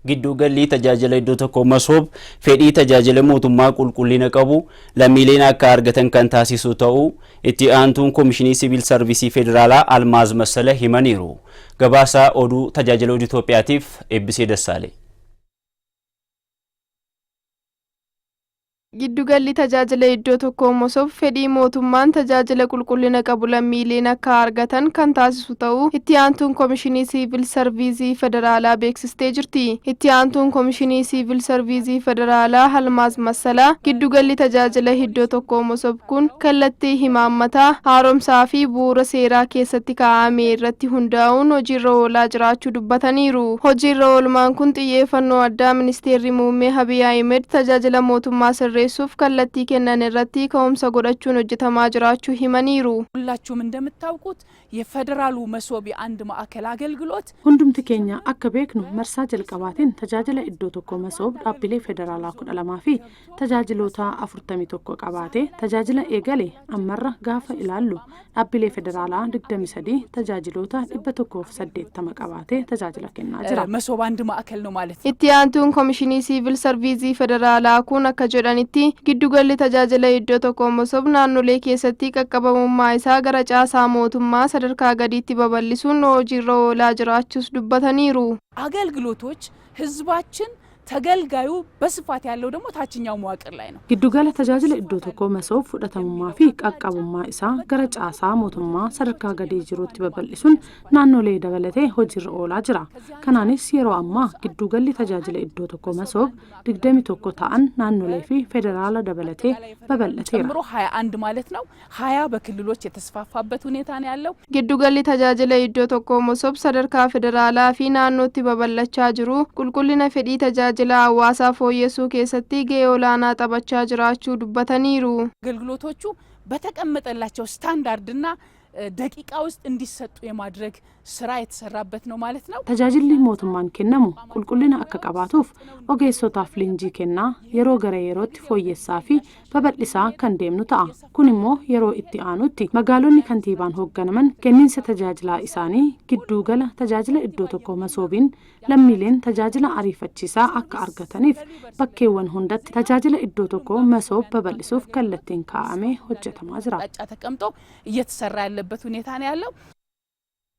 Giddu galli tajaajila iddoo tokko masoob fedhii tajaajila mootummaa qulqullina qabu lammiileen akka argatan kan taasisu ta'uu itti aantuun Komishinii Siviil Sarvisii Federaalaa Almaaz Masala himaniiru. Gabaasa oduu tajaajila Itoophiyaatiif Eebbisee Dassaalee. Giddugalli tajaajila iddoo tokko masoob fedhii mootummaan tajaajila qulqullina qabu lammiileen akka argatan kan taasisu ta'uu itti aantuun Komishinii Siviil Sarvisii Federaalaa beeksistee jirti. Itti aantuun Komishinii Siviil Sarvisii Federaalaa Almaaz Masala giddugalli tajaajila iddoo tokko masoob kun kallattii himaammataa haaromsaa fi bu'uura seeraa keessatti kaa'ame irratti hundaa'uun hojiirra oolaa jiraachuu dubbataniiru. Hojiirra oolmaan kun xiyyeeffannoo addaa Ministeerri Muummee Abiy Ahmed tajaajila mootummaa sirreessuuf kallattii kennan irratti ka'umsa godhachuun hojjetamaa jiraachuu himaniiru. ሁላችሁም እንደምታውቁት የፌደራሉ መሶብ የአንድ ማዕከል አገልግሎት ሁንዱምቲ ኬኛ akka beeknu marsaa jalqabaatiin tajaajila iddoo tokko masoob dhaabbilee federaalaa 12 fi tajaajiloota 41 qabaate tajaajila eegale ammarra gaafa ilaallu dhaabbilee federaalaa 23 tajaajiloota 180 qabaate tajaajila kennaa jira. መሶብ አንድ ማዕከል ነው ማለት ነው። itti aantuun Komishinii Siviil Sarvisii Federaalaa kun akka jedhanitti giddugalli tajaajila iddoo tokko masoob naannolee keessatti qaqqabamummaa isaa gara caasaa mootummaa sadarkaa gadiitti babal'isuun hojiirra oolaa jiraachuus dubbataniiru. አገልግሎቶች ህዝባችን ተገልጋዩ በስፋት ያለው ደግሞ ታችኛው መዋቅር ላይ ነው። giddugala tajaajila iddoo tokko masoob fudhatamummaa fi qaqqabummaa isaa gara caasaa mootummaa sadarkaa gadii jirutti babal'isuun naannolee dabalatee hojiirra oolaa jira. Kanaanis yeroo ammaa giddugalli tajaajila iddoo tokko masoob 21 ta'an naannolee fi federaala dabalatee babal'ateera. ጨምሮ 21 ማለት ነው። 20 በክልሎች የተስፋፋበት ሁኔታ ነው ያለው። giddugalli tajaajila iddoo tokko masoob sadarkaa federaalaa fi naannootti babal'achaa jiru qulqullina fedhii tajaajila hawaasa fooyyessuu keessatti gahee olaanaa taphachaa jiraachuu dubbataniiru. አገልግሎቶቹ በተቀመጠላቸው ስታንዳርድና ደቂቃ ውስጥ እንዲሰጡ የማድረግ ስራ የተሰራበት ነው ማለት ነው። tajaajilli mootummaan kennamu qulqullina akka qabaatuuf ogeessotaaf leenjii kennaa yeroo gara yerootti fooyyessaa fi babal'isaa kan deemnu ta'a. Kun immoo yeroo itti aanutti magaalonni kantiibaan hoogganaman kenniinsa tajaajilaa isaanii giddugala tajaajila iddoo tokko masoobiin lammiileen tajaajila ariifachiisaa akka argataniif bakkeewwan hundatti tajaajila iddoo tokko masoob babal'isuuf kallattiin kaa'amee hojjetamaa jira. ተቀምጦ እየተሰራ ያለበት ሁኔታ ነው ያለው።